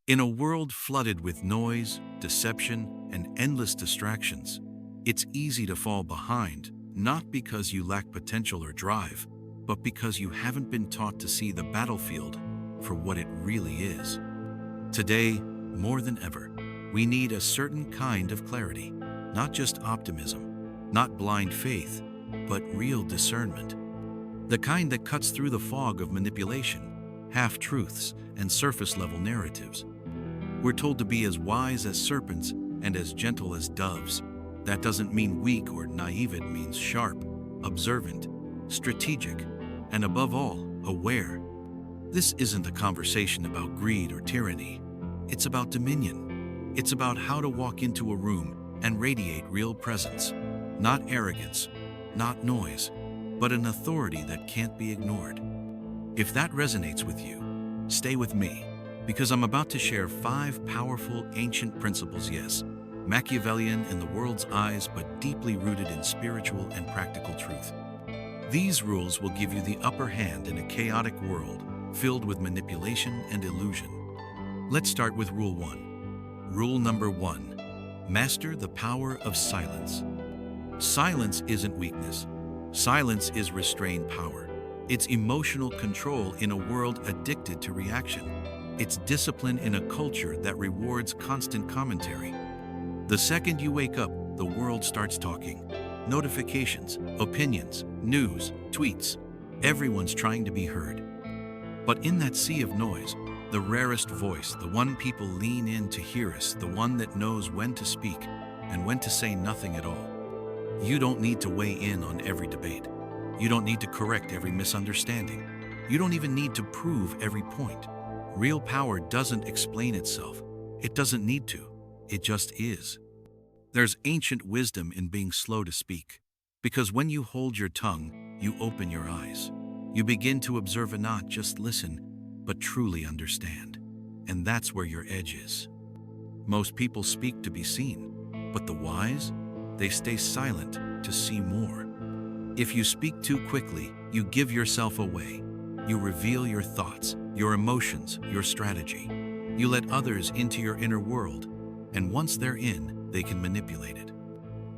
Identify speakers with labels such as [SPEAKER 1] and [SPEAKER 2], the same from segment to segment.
[SPEAKER 1] In a world flooded with noise, deception, and endless distractions, it's easy to fall behind, not because you lack potential or drive, but because you haven't been taught to see the battlefield for what it really is. Today, more than ever, we need a certain kind of clarity, not just optimism, not blind faith, but real discernment. The kind that cuts through the fog of manipulation, half-truths, and surface-level narratives. We're told to be as wise as serpents and as gentle as doves. That doesn't mean weak or naive, it means sharp, observant, strategic, and above all, aware. This isn't a conversation about greed or tyranny. It's about dominion. It's about how to walk into a room and radiate real presence. Not arrogance, not noise, but an authority that can't be ignored. If that resonates with you, stay with me, because I'm about to share 5 powerful ancient principles, yes, Machiavellian in the world's eyes, but deeply rooted in spiritual and practical truth. These rules will give you the upper hand in a chaotic world filled with manipulation and illusion. Let's start with Rule 1. Rule number 1. Master the power of silence. Silence isn't weakness. Silence is restrained power. It's emotional control in a world addicted to reaction. It's discipline in a culture that rewards constant commentary. The second you wake up, the world starts talking. Notifications, opinions, news, tweets. Everyone's trying to be heard. But in that sea of noise, the rarest voice, the one people lean in to hear us, the one that knows when to speak and when to say nothing at all. You don't need to weigh in on every debate. You don't need to correct every misunderstanding. You don't even need to prove every point. Real power doesn't explain itself. It doesn't need to. It just is. There's ancient wisdom in being slow to speak, because when you hold your tongue, you open your eyes. You begin to observe and not just listen, but truly understand. And that's where your edge is. Most people speak to be seen, but the wise, they stay silent to see more. If you speak too quickly, you give yourself away. You reveal your thoughts, your emotions, your strategy. You let others into your inner world, and once they're in, they can manipulate it.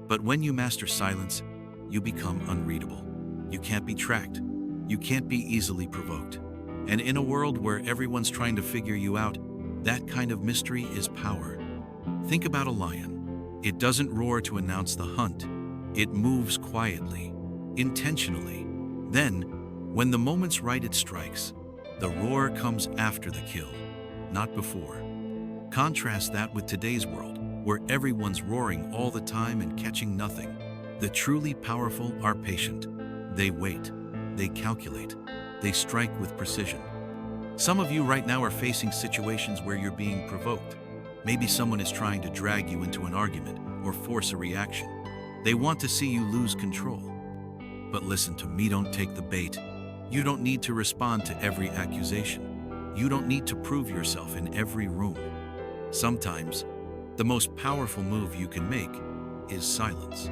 [SPEAKER 1] But when you master silence, you become unreadable. You can't be tracked. You can't be easily provoked. And in a world where everyone's trying to figure you out, that kind of mystery is power. Think about a lion. It doesn't roar to announce the hunt. It moves quietly, intentionally. Then, when the moment's right, it strikes. The roar comes after the kill, not before. Contrast that with today's world, where everyone's roaring all the time and catching nothing. The truly powerful are patient. They wait. They calculate. They strike with precision. Some of you right now are facing situations where you're being provoked. Maybe someone is trying to drag you into an argument or force a reaction. They want to see you lose control. But listen to me, don't take the bait. You don't need to respond to every accusation. You don't need to prove yourself in every room. Sometimes, the most powerful move you can make is silence.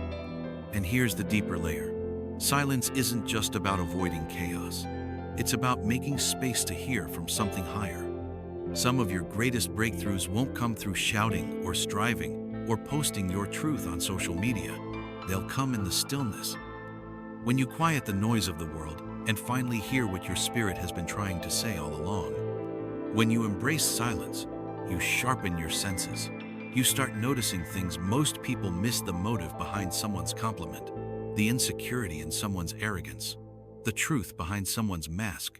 [SPEAKER 1] And here's the deeper layer. Silence isn't just about avoiding chaos. It's about making space to hear from something higher. Some of your greatest breakthroughs won't come through shouting or striving or posting your truth on social media. They'll come in the stillness. When you quiet the noise of the world and finally hear what your spirit has been trying to say all along. When you embrace silence, you sharpen your senses. You start noticing things most people miss: the motive behind someone's compliment, the insecurity in someone's arrogance, the truth behind someone's mask.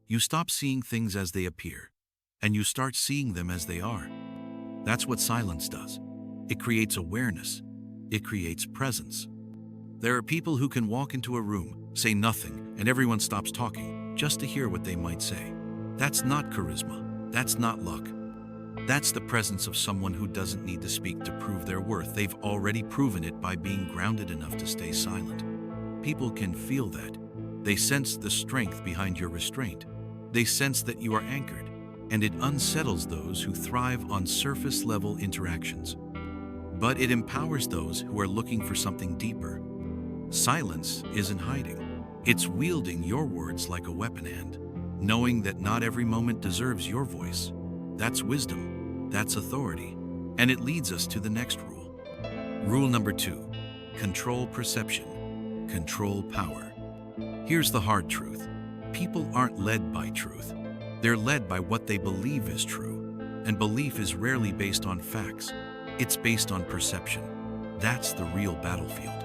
[SPEAKER 1] You stop seeing things as they appear, and you start seeing them as they are. That's what silence does. It creates awareness. It creates presence. There are people who can walk into a room, say nothing, and everyone stops talking just to hear what they might say. That's not charisma. That's not luck. That's the presence of someone who doesn't need to speak to prove their worth. They've already proven it by being grounded enough to stay silent. People can feel that. They sense the strength behind your restraint. They sense that you are anchored, and it unsettles those who thrive on surface-level interactions. But it empowers those who are looking for something deeper. Silence isn't hiding. It's wielding your words like a weapon hand, knowing that not every moment deserves your voice. That's wisdom. That's authority. And it leads us to the next rule. Rule number 2. Control perception. Control power. Here's the hard truth. People aren't led by truth. They're led by what they believe is true. And belief is rarely based on facts. It's based on perception. That's the real battlefield.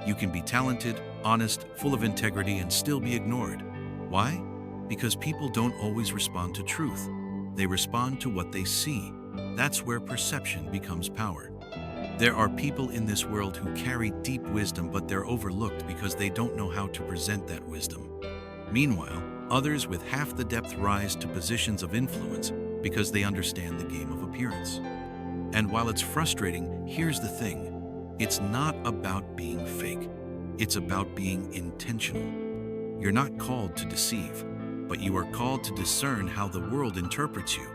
[SPEAKER 1] You can be talented, honest, full of integrity, and still be ignored. Why? Because people don't always respond to truth. They respond to what they see. That's where perception becomes power. There are people in this world who carry deep wisdom, but they're overlooked because they don't know how to present that wisdom. Meanwhile, others with half the depth rise to positions of influence because they understand the game of appearance. And while it's frustrating, here's the thing. It's not about being fake. It's about being intentional. You're not called to deceive, but you are called to discern how the world interprets you.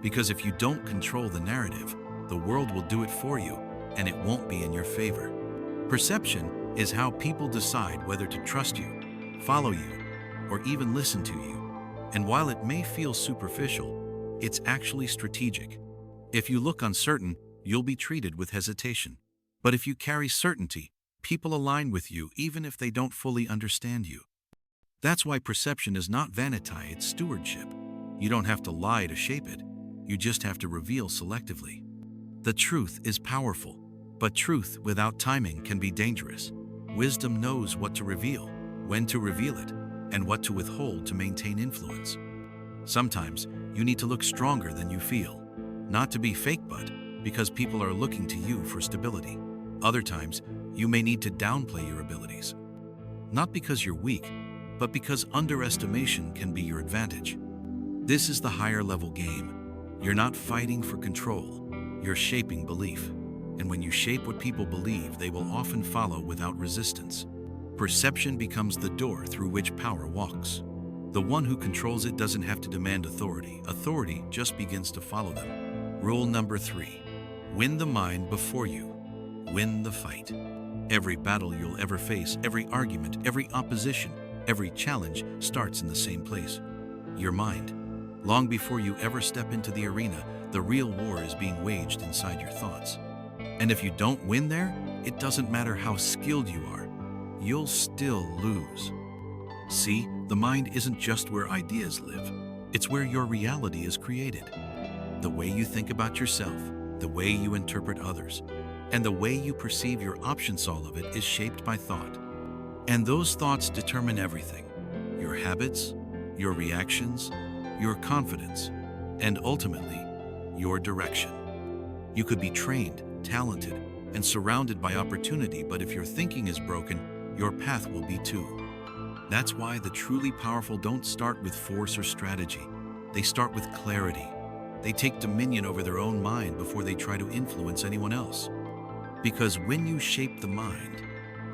[SPEAKER 1] Because if you don't control the narrative, the world will do it for you, and it won't be in your favor. Perception is how people decide whether to trust you, follow you, or even listen to you. And while it may feel superficial, it's actually strategic. If you look uncertain, you'll be treated with hesitation. But if you carry certainty, people align with you even if they don't fully understand you. That's why perception is not vanity, it's stewardship. You don't have to lie to shape it. You just have to reveal selectively. The truth is powerful, but truth without timing can be dangerous. Wisdom knows what to reveal, when to reveal it, and what to withhold to maintain influence. Sometimes you need to look stronger than you feel, not to be fake, but because people are looking to you for stability. Other times, you may need to downplay your abilities. Not because you're weak, but because underestimation can be your advantage. This is the higher level game. You're not fighting for control, you're shaping belief. And when you shape what people believe, they will often follow without resistance. Perception becomes the door through which power walks. The one who controls it doesn't have to demand authority. Authority just begins to follow them. Rule number 3. Win the mind before you win the fight. Every battle you'll ever face, every argument, every opposition, every challenge starts in the same place, your mind. Long before you ever step into the arena, the real war is being waged inside your thoughts. And if you don't win there, it doesn't matter how skilled you are, you'll still lose. See, the mind isn't just where ideas live, it's where your reality is created. The way you think about yourself, the way you interpret others, and the way you perceive your options, all of it is shaped by thought. And those thoughts determine everything: your habits, your reactions, your confidence, and ultimately, your direction. You could be trained, talented, and surrounded by opportunity, but if your thinking is broken, your path will be too. That's why the truly powerful don't start with force or strategy. They start with clarity. They take dominion over their own mind before they try to influence anyone else. Because when you shape the mind,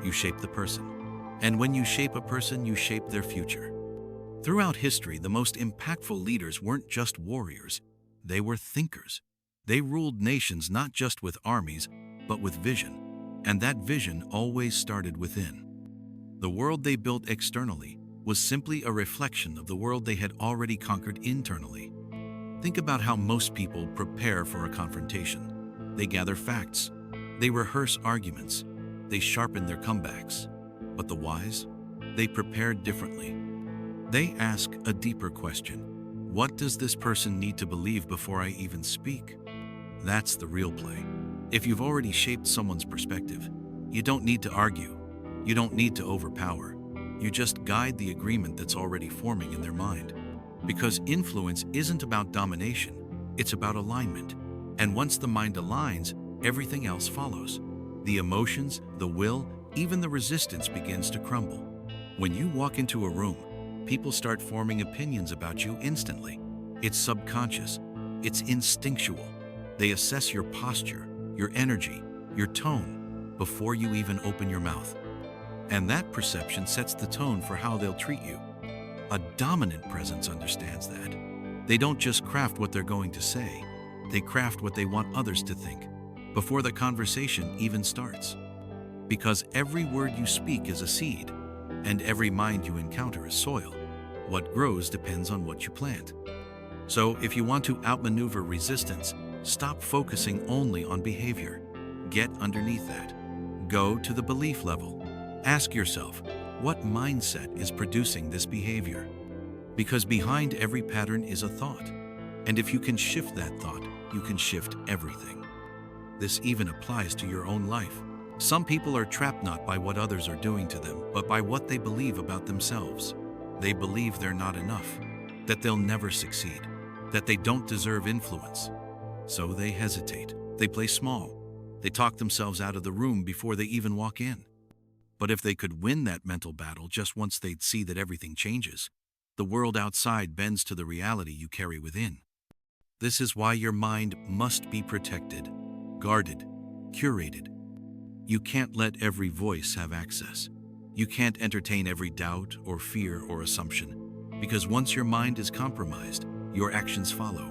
[SPEAKER 1] you shape the person. And when you shape a person, you shape their future. Throughout history, the most impactful leaders weren't just warriors, they were thinkers. They ruled nations not just with armies, but with vision. And that vision always started within. The world they built externally was simply a reflection of the world they had already conquered internally. Think about how most people prepare for a confrontation. They gather facts. They rehearse arguments. They sharpen their comebacks. But the wise? They prepared differently. They ask a deeper question. What does this person need to believe before I even speak? That's the real play. If you've already shaped someone's perspective, you don't need to argue. You don't need to overpower. You just guide the agreement that's already forming in their mind. Because influence isn't about domination, it's about alignment. And once the mind aligns, everything else follows. The emotions, the will, even the resistance begins to crumble. When you walk into a room, people start forming opinions about you instantly. It's subconscious. It's instinctual. They assess your posture, your energy, your tone, before you even open your mouth. And that perception sets the tone for how they'll treat you. A dominant presence understands that. They don't just craft what they're going to say, they craft what they want others to think, before the conversation even starts. Because every word you speak is a seed, and every mind you encounter is soil. What grows depends on what you plant. So if you want to outmaneuver resistance, stop focusing only on behavior. Get underneath that. Go to the belief level. Ask yourself, what mindset is producing this behavior? Because behind every pattern is a thought. And if you can shift that thought, you can shift everything. This even applies to your own life. Some people are trapped not by what others are doing to them, but by what they believe about themselves. They believe they're not enough, that they'll never succeed, that they don't deserve influence. So they hesitate. They play small. They talk themselves out of the room before they even walk in. But if they could win that mental battle just once they'd see that everything changes, the world outside bends to the reality you carry within. This is why your mind must be protected, guarded, curated. You can't let every voice have access. You can't entertain every doubt or fear or assumption, because once your mind is compromised, your actions follow.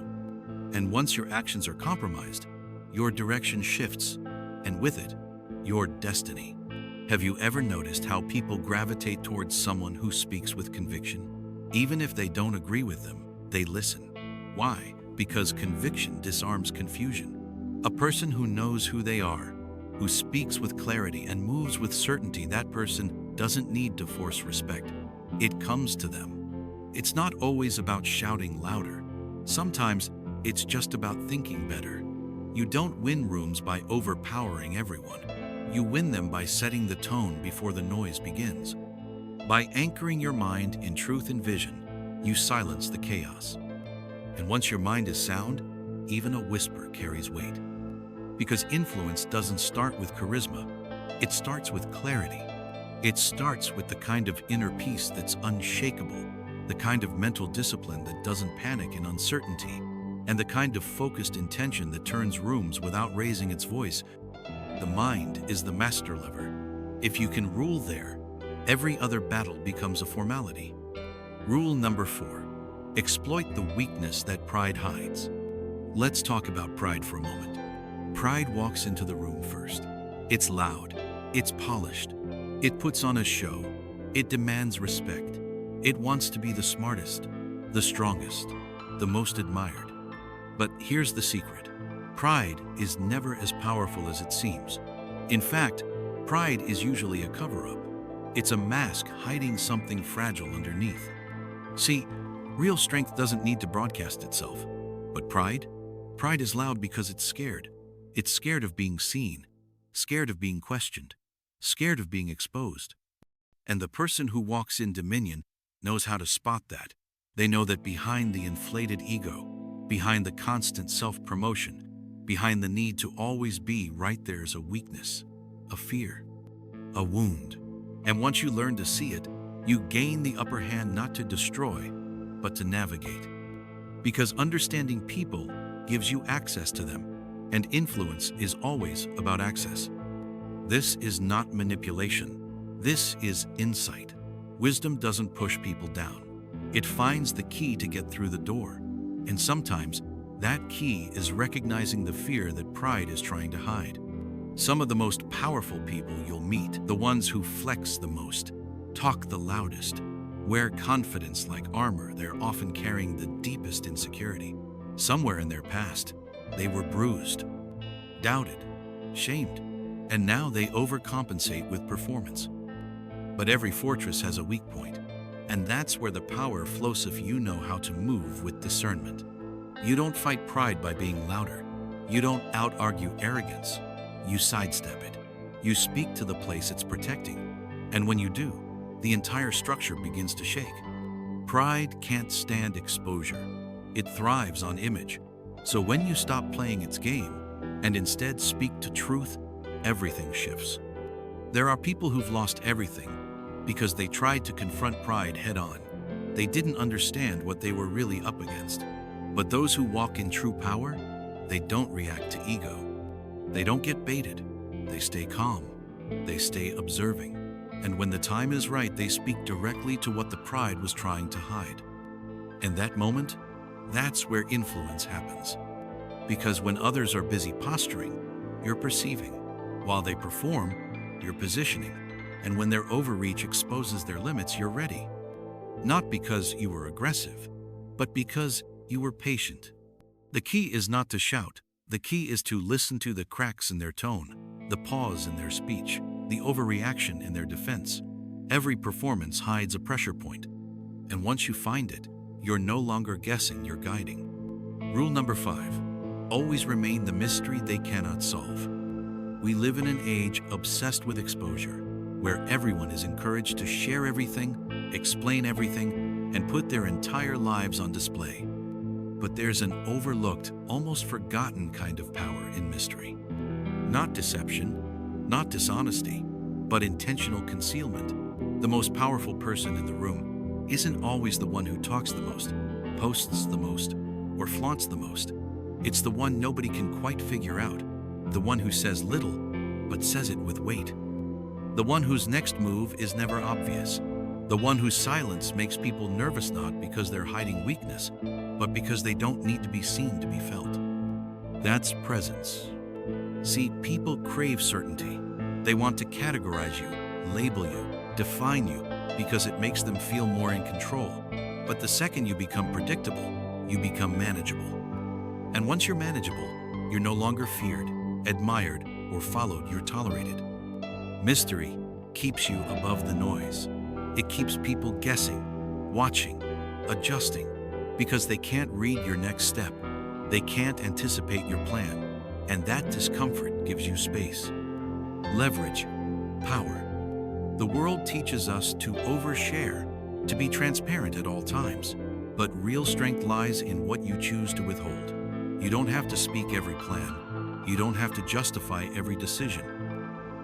[SPEAKER 1] And once your actions are compromised, your direction shifts, and with it, your destiny. Have you ever noticed how people gravitate towards someone who speaks with conviction? Even if they don't agree with them, they listen. Why? Because conviction disarms confusion. A person who knows who they are, who speaks with clarity and moves with certainty, that person doesn't need to force respect. It comes to them. It's not always about shouting louder. Sometimes it's just about thinking better. You don't win rooms by overpowering everyone. You win them by setting the tone before the noise begins. By anchoring your mind in truth and vision, you silence the chaos. And once your mind is sound, even a whisper carries weight. Because influence doesn't start with charisma, it starts with clarity. It starts with the kind of inner peace that's unshakable, the kind of mental discipline that doesn't panic in uncertainty, and the kind of focused intention that turns rooms without raising its voice. The mind is the master lever. If you can rule there, every other battle becomes a formality. Rule number 4, exploit the weakness that pride hides. Let's talk about pride for a moment. Pride walks into the room first. It's loud, it's polished, it puts on a show, it demands respect. It wants to be the smartest, the strongest, the most admired. But here's the secret. Pride is never as powerful as it seems. In fact, pride is usually a cover-up. It's a mask hiding something fragile underneath. See, real strength doesn't need to broadcast itself. But pride? Pride is loud because it's scared. It's scared of being seen, scared of being questioned, scared of being exposed. And the person who walks in dominion knows how to spot that. They know that behind the inflated ego, behind the constant self-promotion, behind the need to always be right, there's a weakness, a fear, a wound. And once you learn to see it, you gain the upper hand, not to destroy, but to navigate. Because understanding people gives you access to them, and influence is always about access. This is not manipulation. This is insight. Wisdom doesn't push people down. It finds the key to get through the door. And sometimes, that key is recognizing the fear that pride is trying to hide. Some of the most powerful people you'll meet, the ones who flex the most, talk the loudest, wear confidence like armor, they're often carrying the deepest insecurity. Somewhere in their past, they were bruised, doubted, shamed, and now they overcompensate with performance. But every fortress has a weak point. And that's where the power flows if you know how to move with discernment. You don't fight pride by being louder. You don't out-argue arrogance. You sidestep it. You speak to the place it's protecting. And when you do, the entire structure begins to shake. Pride can't stand exposure. It thrives on image. So when you stop playing its game and instead speak to truth, everything shifts. There are people who've lost everything because they tried to confront pride head-on. They didn't understand what they were really up against. But those who walk in true power, they don't react to ego. They don't get baited. They stay calm. They stay observing. And when the time is right, they speak directly to what the pride was trying to hide. And that moment, that's where influence happens. Because when others are busy posturing, you're perceiving. While they perform, you're positioning. And when their overreach exposes their limits, you're ready. Not because you were aggressive, but because you were patient. The key is not to shout. The key is to listen to the cracks in their tone, the pause in their speech, the overreaction in their defense. Every performance hides a pressure point, and once you find it, you're no longer guessing, you're guiding. Rule number 5. Always remain the mystery they cannot solve. We live in an age obsessed with exposure, where everyone is encouraged to share everything, explain everything, and put their entire lives on display. But there's an overlooked, almost forgotten kind of power in mystery. Not deception, not dishonesty, but intentional concealment. The most powerful person in the room isn't always the one who talks the most, posts the most, or flaunts the most. It's the one nobody can quite figure out, the one who says little, but says it with weight. The one whose next move is never obvious. The one whose silence makes people nervous not because they're hiding weakness, but because they don't need to be seen to be felt. That's presence. See, people crave certainty. They want to categorize you, label you, define you, because it makes them feel more in control. But the second you become predictable, you become manageable. And once you're manageable, you're no longer feared, admired, or followed, you're tolerated. Mystery keeps you above the noise. It keeps people guessing, watching, adjusting, because they can't read your next step. They can't anticipate your plan, and that discomfort gives you space. Leverage, power. The world teaches us to overshare, to be transparent at all times, but real strength lies in what you choose to withhold. You don't have to speak every plan. You don't have to justify every decision.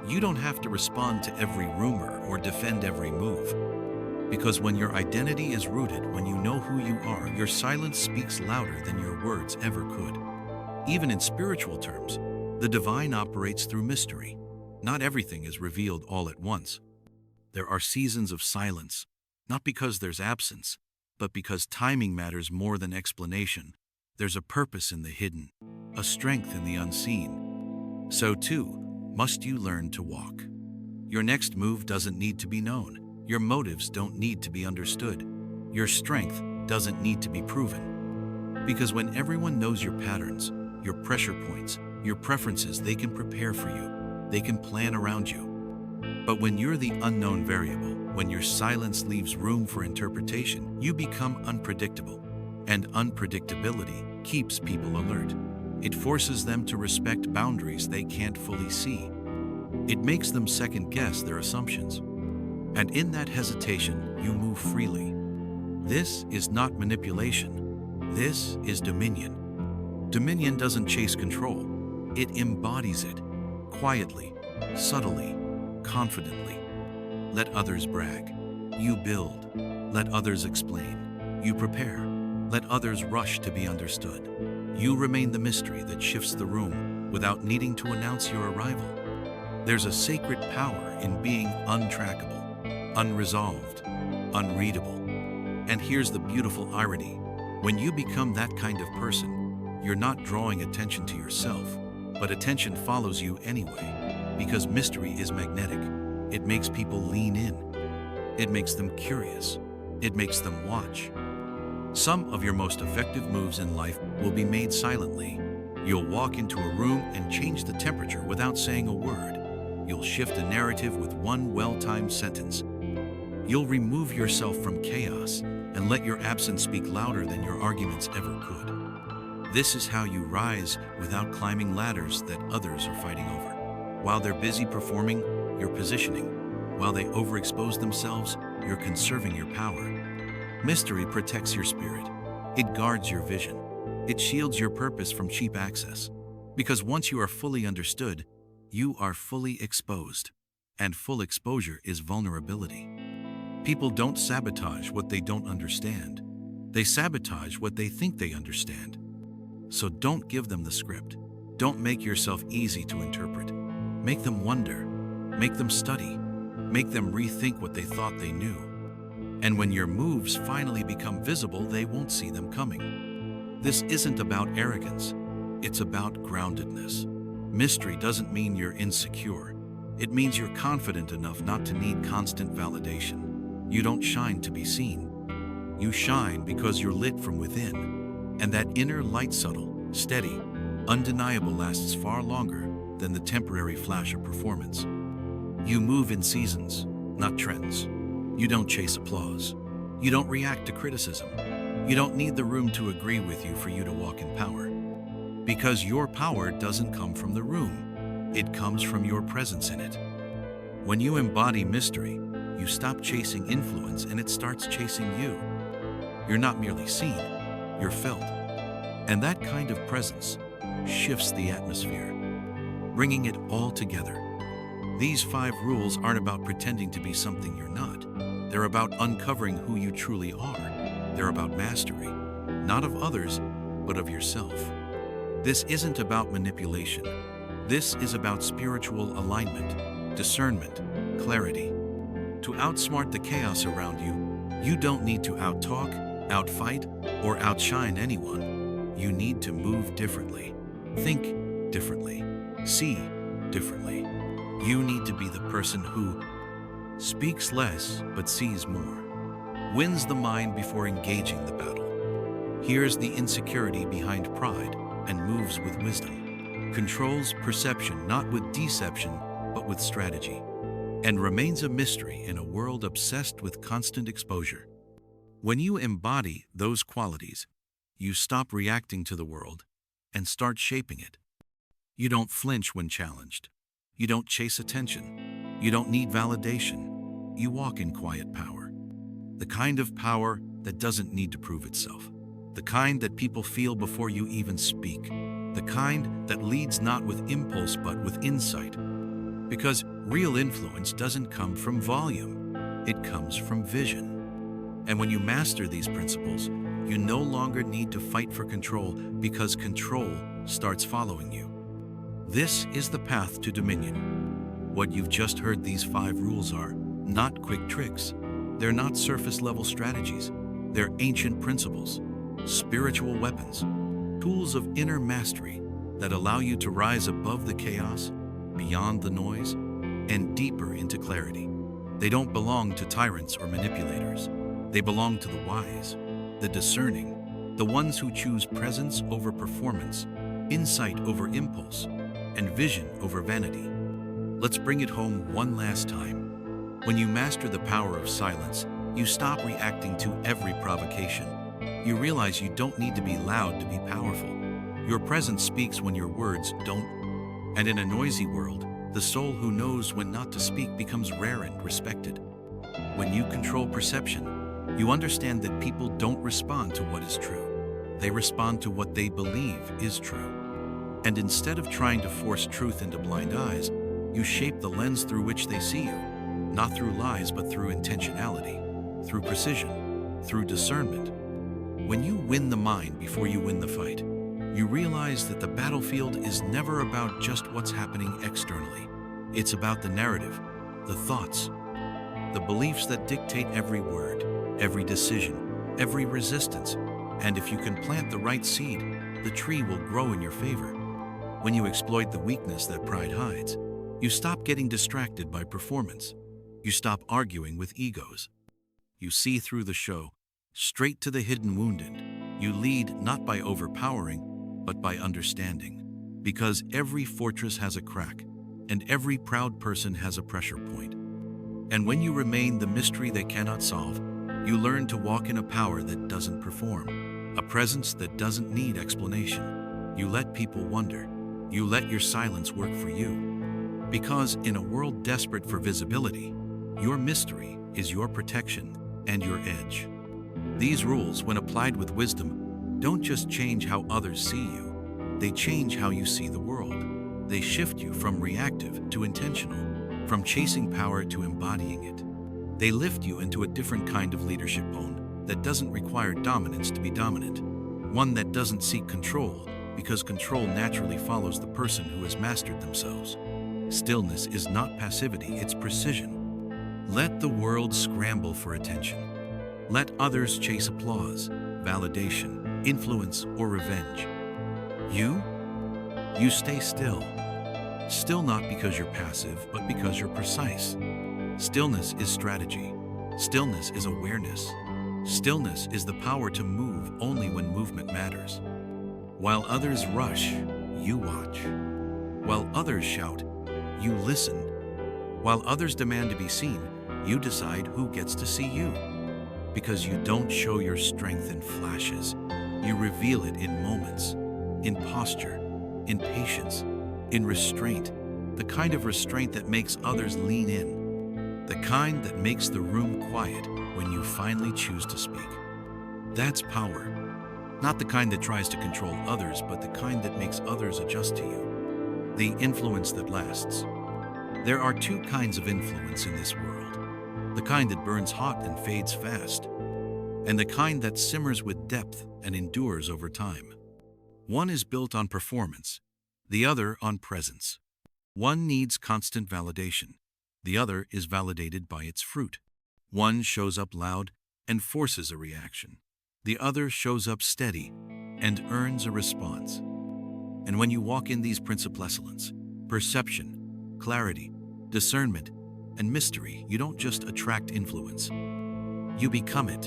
[SPEAKER 1] You don't have to respond to every rumor or defend every move. Because when your identity is rooted, when you know who you are, your silence speaks louder than your words ever could. Even in spiritual terms, the divine operates through mystery. Not everything is revealed all at once. There are seasons of silence, not because there's absence, but because timing matters more than explanation. There's a purpose in the hidden, a strength in the unseen. So too, must you learn to walk. Your next move doesn't need to be known. Your motives don't need to be understood. Your strength doesn't need to be proven. Because when everyone knows your patterns, your pressure points, your preferences, they can prepare for you. They can plan around you. But when you're the unknown variable, when your silence leaves room for interpretation, you become unpredictable. And unpredictability keeps people alert. It forces them to respect boundaries they can't fully see. It makes them second-guess their assumptions. And in that hesitation, you move freely. This is not manipulation. This is dominion. Dominion doesn't chase control. It embodies it, quietly, subtly, confidently. Let others brag. You build. Let others explain. You prepare. Let others rush to be understood. You remain the mystery that shifts the room without needing to announce your arrival. There's a sacred power in being untrackable, unresolved, unreadable. And here's the beautiful irony. When you become that kind of person, you're not drawing attention to yourself, but attention follows you anyway, because mystery is magnetic. It makes people lean in. It makes them curious. It makes them watch. Some of your most effective moves in life will be made silently. You'll walk into a room and change the temperature without saying a word. You'll shift a narrative with one well-timed sentence. You'll remove yourself from chaos and let your absence speak louder than your arguments ever could. This is how you rise without climbing ladders that others are fighting over. While they're busy performing, you're positioning. While they overexpose themselves, you're conserving your power. Mystery protects your spirit. It guards your vision. It shields your purpose from cheap access. Because once you are fully understood, you are fully exposed. And full exposure is vulnerability. People don't sabotage what they don't understand. They sabotage what they think they understand. So don't give them the script. Don't make yourself easy to interpret. Make them wonder. Make them study. Make them rethink what they thought they knew. And when your moves finally become visible, they won't see them coming. This isn't about arrogance. It's about groundedness. Mystery doesn't mean you're insecure. It means you're confident enough not to need constant validation. You don't shine to be seen. You shine because you're lit from within. And that inner light, subtle, steady, undeniable, lasts far longer than the temporary flash of performance. You move in seasons, not trends. You don't chase applause. You don't react to criticism. You don't need the room to agree with you for you to walk in power. Because your power doesn't come from the room. It comes from your presence in it. When you embody mystery, you stop chasing influence and it starts chasing you. You're not merely seen, you're felt. And that kind of presence shifts the atmosphere, bringing it all together. These 5 rules aren't about pretending to be something you're not. They're about uncovering who you truly are. They're about mastery, not of others, but of yourself. This isn't about manipulation. This is about spiritual alignment, discernment, clarity. To outsmart the chaos around you, you don't need to outtalk, outfight, or outshine anyone. You need to move differently, think differently, see differently. You need to be the person who speaks less but sees more, wins the mind before engaging the battle, hears the insecurity behind pride and moves with wisdom, controls perception not with deception but with strategy, and remains a mystery in a world obsessed with constant exposure. When you embody those qualities, you stop reacting to the world and start shaping it. You don't flinch when challenged. You don't chase attention. You don't need validation. You walk in quiet power. The kind of power that doesn't need to prove itself. The kind that people feel before you even speak. The kind that leads not with impulse but with insight. Because real influence doesn't come from volume. It comes from vision. And when you master these principles, you no longer need to fight for control because control starts following you. This is the path to dominion. What you've just heard, these 5 rules, are not quick tricks. They're not surface-level strategies. They're ancient principles, spiritual weapons, tools of inner mastery that allow you to rise above the chaos, beyond the noise, and deeper into clarity. They don't belong to tyrants or manipulators. They belong to the wise, the discerning, the ones who choose presence over performance, insight over impulse, and vision over vanity. Let's bring it home one last time. When you master the power of silence, you stop reacting to every provocation. You realize you don't need to be loud to be powerful. Your presence speaks when your words don't. And in a noisy world, the soul who knows when not to speak becomes rare and respected. When you control perception, you understand that people don't respond to what is true. They respond to what they believe is true. And instead of trying to force truth into blind eyes, you shape the lens through which they see you, not through lies but through intentionality, through precision, through discernment. When you win the mind before you win the fight, you realize that the battlefield is never about just what's happening externally. It's about the narrative, the thoughts, the beliefs that dictate every word, every decision, every resistance. And if you can plant the right seed, the tree will grow in your favor. When you exploit the weakness that pride hides, you stop getting distracted by performance. You stop arguing with egos. You see through the show, straight to the hidden wounded. You lead not by overpowering, but by understanding. Because every fortress has a crack, and every proud person has a pressure point. And when you remain the mystery they cannot solve, you learn to walk in a power that doesn't perform, a presence that doesn't need explanation. You let people wonder. You let your silence work for you. Because in a world desperate for visibility, your mystery is your protection and your edge. These rules, when applied with wisdom, don't just change how others see you. They change how you see the world. They shift you from reactive to intentional, from chasing power to embodying it. They lift you into a different kind of leadership bone that doesn't require dominance to be dominant, one that doesn't seek control because control naturally follows the person who has mastered themselves. Stillness is not passivity, it's precision. Let the world scramble for attention. Let others chase applause, validation, influence, or revenge. You stay still. Still not because you're passive, but because you're precise. Stillness is strategy. Stillness is awareness. Stillness is the power to move only when movement matters. While others rush, you watch. While others shout, you listen. While others demand to be seen, you decide who gets to see you. Because you don't show your strength in flashes, you reveal it in moments, in posture, in patience, in restraint, the kind of restraint that makes others lean in, the kind that makes the room quiet when you finally choose to speak. That's power. Not the kind that tries to control others, but the kind that makes others adjust to you. The influence that lasts. There are two kinds of influence in this world. The kind that burns hot and fades fast, and the kind that simmers with depth and endures over time. One is built on performance, the other on presence. One needs constant validation. The other is validated by its fruit. One shows up loud and forces a reaction. The other shows up steady and earns a response. And when you walk in these principal excellence, perception, clarity, discernment, and mystery, you don't just attract influence. You become it.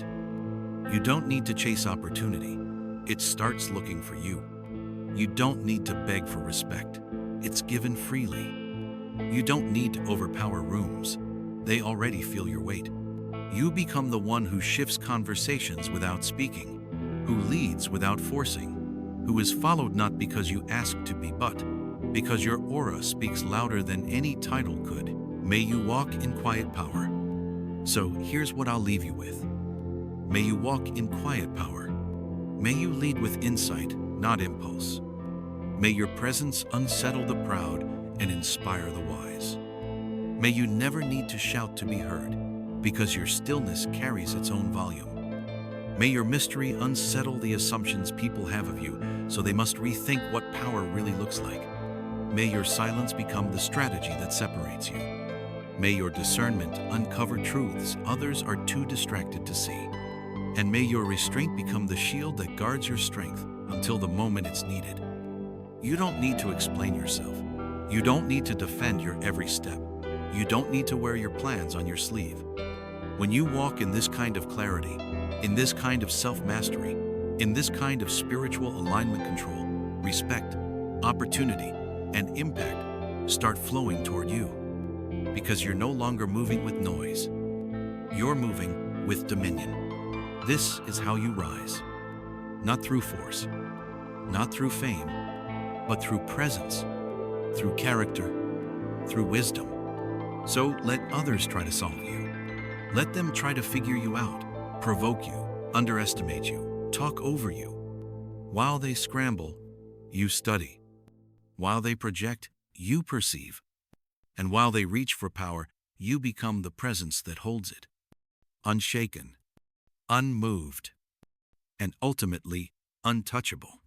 [SPEAKER 1] You don't need to chase opportunity. It starts looking for you. You don't need to beg for respect. It's given freely. You don't need to overpower rooms. They already feel your weight. You become the one who shifts conversations without speaking, who leads without forcing, who is followed not because you ask to be, but because your aura speaks louder than any title could. May you walk in quiet power. So here's what I'll leave you with. May you walk in quiet power. May you lead with insight, not impulse. May your presence unsettle the proud and inspire the wise. May you never need to shout to be heard, because your stillness carries its own volume. May your mystery unsettle the assumptions people have of you, so they must rethink what power really looks like. May your silence become the strategy that separates you. May your discernment uncover truths others are too distracted to see. And may your restraint become the shield that guards your strength until the moment it's needed. You don't need to explain yourself. You don't need to defend your every step. You don't need to wear your plans on your sleeve. When you walk in this kind of clarity, in this kind of self-mastery, in this kind of spiritual alignment, control, respect, opportunity, and impact start flowing toward you. Because you're no longer moving with noise. You're moving with dominion. This is how you rise. Not through force, not through fame, but through presence, through character, through wisdom. So let others try to solve you. Let them try to figure you out, provoke you, underestimate you, talk over you. While they scramble, you study. While they project, you perceive. And while they reach for power, you become the presence that holds it. Unshaken, unmoved, and ultimately untouchable.